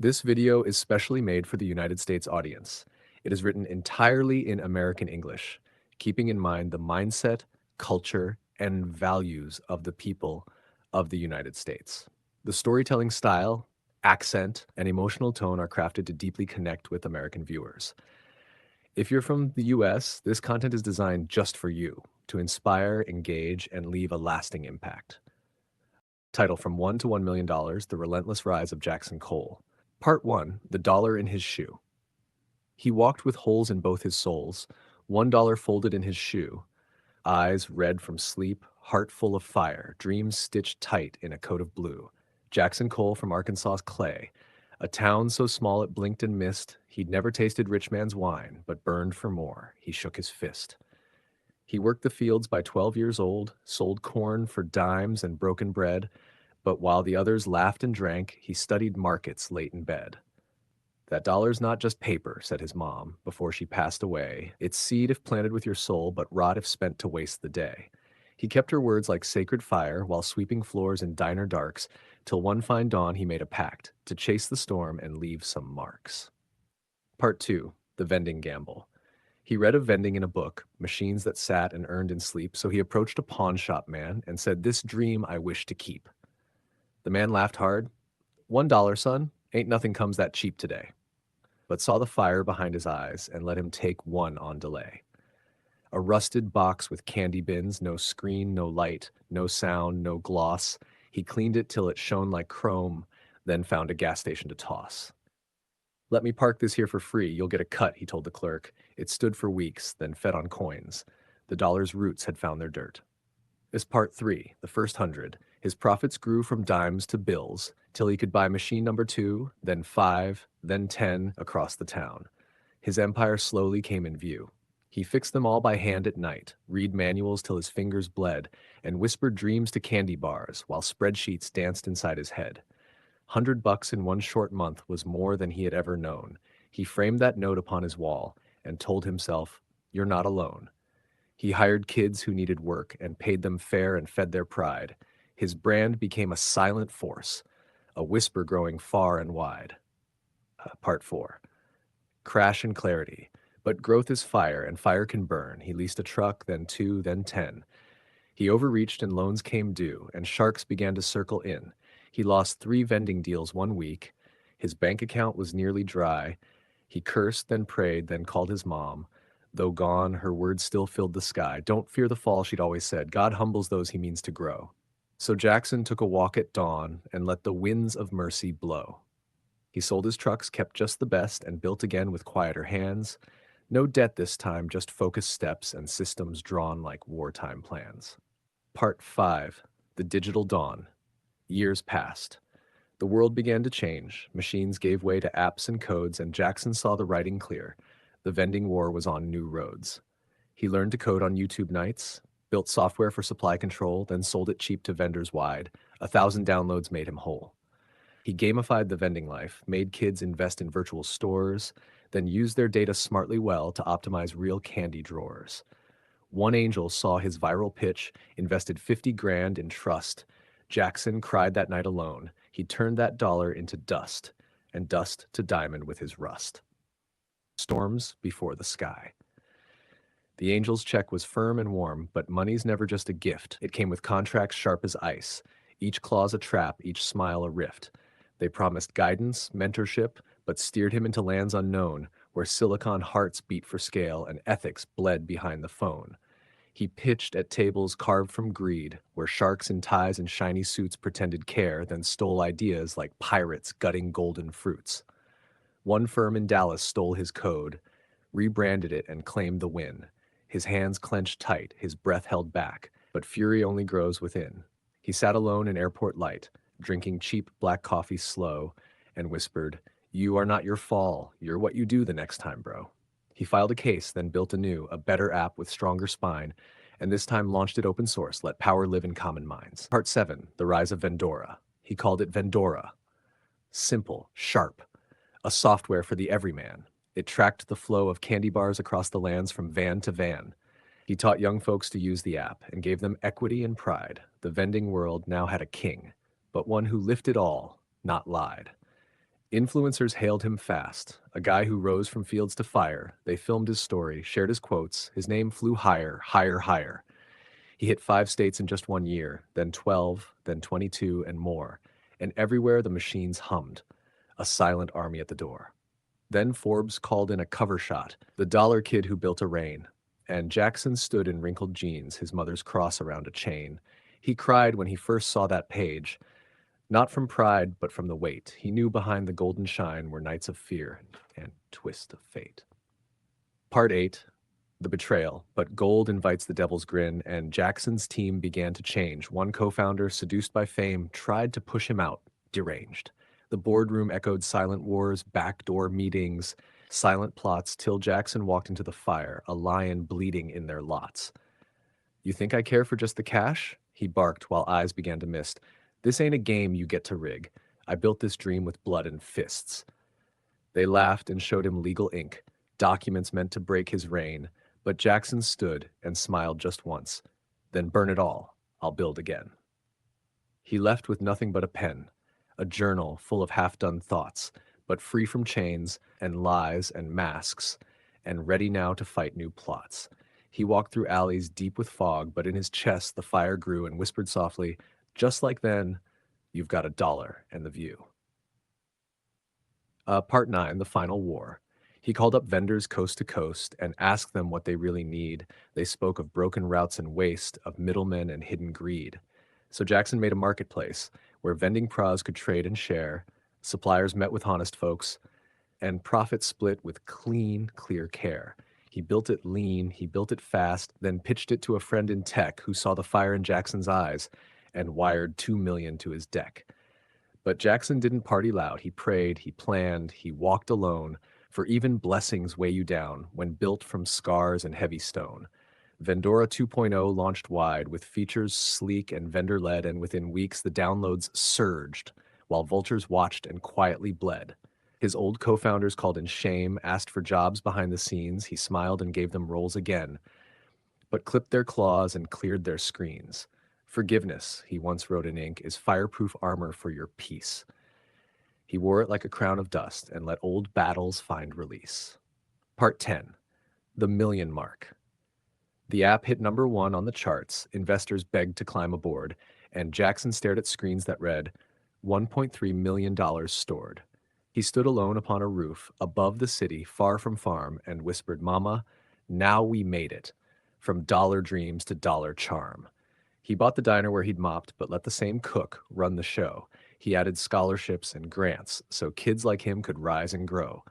This video is specially made for the United States audience. It is written entirely in American English, keeping in mind the mindset, culture, and values of the people of the United States. The storytelling style, accent, and emotional tone are crafted to deeply connect with American viewers. If you're from the US, this content is designed just for you, to inspire, engage, and leave a lasting impact. Title: From $1 to $1 Million, The Relentless Rise of Jackson Cole. Part 1, The Dollar in His Shoe. He walked with holes in both his soles, $1 folded in his shoe, eyes red from sleep, heart full of fire, dreams stitched tight in a coat of blue. Jackson Cole from Arkansas's Clay, a town so small it blinked and missed. He'd never tasted rich man's wine, but burned for more. He shook his fist. He worked the fields by 12 years old, sold corn for dimes and broken bread, but while the others laughed and drank, he studied markets late in bed. "That dollar's not just paper," said his mom, before she passed away. "It's seed if planted with your soul, but rot if spent to waste the day." He kept her words like sacred fire while sweeping floors in diner darks, till one fine dawn he made a pact to chase the storm and leave some marks. Part 2, The Vending Gamble. He read of vending in a book, machines that sat and earned in sleep, so he approached a pawn shop man and said, "This dream I wish to keep." The man laughed hard. $1, son. Ain't nothing comes that cheap today." But saw the fire behind his eyes and let him take one on delay. A rusted box with candy bins, no screen, no light, no sound, no gloss. He cleaned it till it shone like chrome, then found a gas station to toss. "Let me park this here for free. You'll get a cut," he told the clerk. It stood for weeks, then fed on coins. The dollar's roots had found their dirt. Is Part 3, The First 100. His profits grew from dimes to bills, till he could buy machine number 2, then 5, then 10 across the town. His empire slowly came in view. He fixed them all by hand at night, read manuals till his fingers bled, and whispered dreams to candy bars while spreadsheets danced inside his head. $100 in one short month was more than he had ever known. He framed that note upon his wall and told himself, "You're not alone." He hired kids who needed work and paid them fair and fed their pride. His brand became a silent force, a whisper growing far and wide. Part 4. Crash and clarity. But growth is fire, and fire can burn. He leased a truck, then 2, then 10. He overreached and loans came due, and sharks began to circle in. He lost 3 vending deals one week. His bank account was nearly dry. He cursed, then prayed, then called his mom. Though gone, her words still filled the sky. "Don't fear the fall," she'd always said. "God humbles those he means to grow." So Jackson took a walk at dawn and let the winds of mercy blow. He sold his trucks, kept just the best, and built again with quieter hands. No debt this time, just focused steps and systems drawn like wartime plans. Part 5, The Digital Dawn. Years passed. The world began to change. Machines gave way to apps and codes, and Jackson saw the writing clear. The vending war was on new roads. He learned to code on YouTube nights, built software for supply control, then sold it cheap to vendors wide. 1,000 downloads made him whole. He gamified the vending life, made kids invest in virtual stores, then used their data smartly well to optimize real candy drawers. One angel saw his viral pitch, invested 50 grand in trust. Jackson cried that night alone. He turned that dollar into dust, and dust to diamond with his rust. Storms before the sky. The angel's check was firm and warm, but money's never just a gift. It came with contracts sharp as ice. Each clause a trap, each smile a rift. They promised guidance, mentorship, but steered him into lands unknown, where silicon hearts beat for scale and ethics bled behind the phone. He pitched at tables carved from greed, where sharks in ties and shiny suits pretended care, then stole ideas like pirates gutting golden fruits. One firm in Dallas stole his code, rebranded it, and claimed the win. His hands clenched tight, his breath held back, but fury only grows within. He sat alone in airport light, drinking cheap black coffee slow, and whispered, "You are not your fall, you're what you do the next time, bro." He filed a case, then built anew, a better app with stronger spine, and this time launched it open source, let power live in common minds. Part 7, The Rise of Vendora. He called it Vendora. Simple, sharp, a software for the everyman. It tracked the flow of candy bars across the lands from van to van. He taught young folks to use the app and gave them equity and pride. The vending world now had a king, but one who lifted all, not lied. Influencers hailed him fast, a guy who rose from fields to fire. They filmed his story, shared his quotes. His name flew higher, higher, higher. He hit 5 states in just 1 year, then 12, then 22, and more. And everywhere the machines hummed, a silent army at the door. Then Forbes called in a cover shot, the dollar kid who built a rain. And Jackson stood in wrinkled jeans, his mother's cross around a chain. He cried when he first saw that page, not from pride, but from the weight. He knew behind the golden shine were nights of fear and twist of fate. Part 8, the betrayal. But gold invites the devil's grin, and Jackson's team began to change. One co-founder, seduced by fame, tried to push him out, deranged. The boardroom echoed silent wars, backdoor meetings, silent plots, till Jackson walked into the fire, a lion bleeding in their lots. "You think I care for just the cash?" he barked while eyes began to mist. "This ain't a game you get to rig. I built this dream with blood and fists." They laughed and showed him legal ink, documents meant to break his reign. But Jackson stood and smiled just once. "Then burn it all. I'll build again." He left with nothing but a pen, a journal full of half-done thoughts, but free from chains and lies and masks, and ready now to fight new plots. He walked through alleys deep with fog, but in his chest the fire grew and whispered softly, "Just like then, you've got $1 and the view." Part 9, the final war. He called up vendors coast to coast and asked them what they really need. They spoke of broken routes and waste, of middlemen and hidden greed. So Jackson made a marketplace where vending pros could trade and share, suppliers met with honest folks, and profit split with clean, clear care. He built it lean, he built it fast, then pitched it to a friend in tech who saw the fire in Jackson's eyes and wired $2 million to his deck. But Jackson didn't party loud. He prayed, he planned, he walked alone, for even blessings weigh you down when built from scars and heavy stone. Vendora 2.0 launched wide with features sleek and vendor-led, and within weeks the downloads surged while vultures watched and quietly bled. His old co-founders called in shame, asked for jobs behind the scenes. He smiled and gave them roles again, but clipped their claws and cleared their screens. "Forgiveness," he once wrote in ink, "is fireproof armor for your peace." He wore it like a crown of dust and let old battles find release. Part 10, the million mark. The app hit #1 on the charts. Investors begged to climb aboard, and Jackson stared at screens that read, $1.3 million stored. He stood alone upon a roof, above the city, far from farm, and whispered, "Mama, now we made it. From dollar dreams to dollar charm." He bought the diner where he'd mopped, but let the same cook run the show. He added scholarships and grants so kids like him could rise and grow.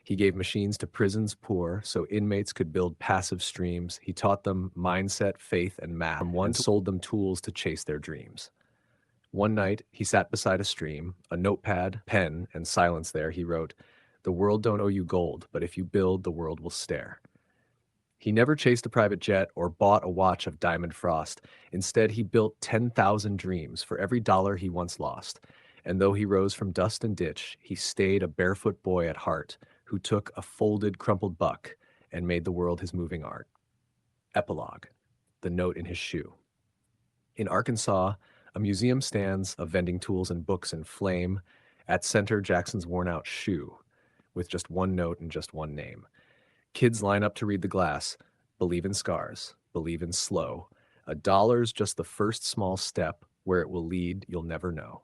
He gave machines to prisons poor so inmates could build passive streams. He taught them mindset, faith, and math. From one sold them tools to chase their dreams. One night, he sat beside a stream, a notepad, pen, and silence there. He wrote, "The world don't owe you gold, but if you build, the world will stare." He never chased a private jet or bought a watch of diamond frost. Instead, he built 10,000 dreams for every dollar he once lost. And though he rose from dust and ditch, he stayed a barefoot boy at heart who took a folded, crumpled buck and made the world his moving art. Epilogue, the note in his shoe. In Arkansas, a museum stands of vending tools and books in flame. At center, Jackson's worn-out shoe, with just one note and just one name. Kids line up to read the glass. Believe in scars. Believe in slow. $1's just the first small step. Where it will lead, you'll never know.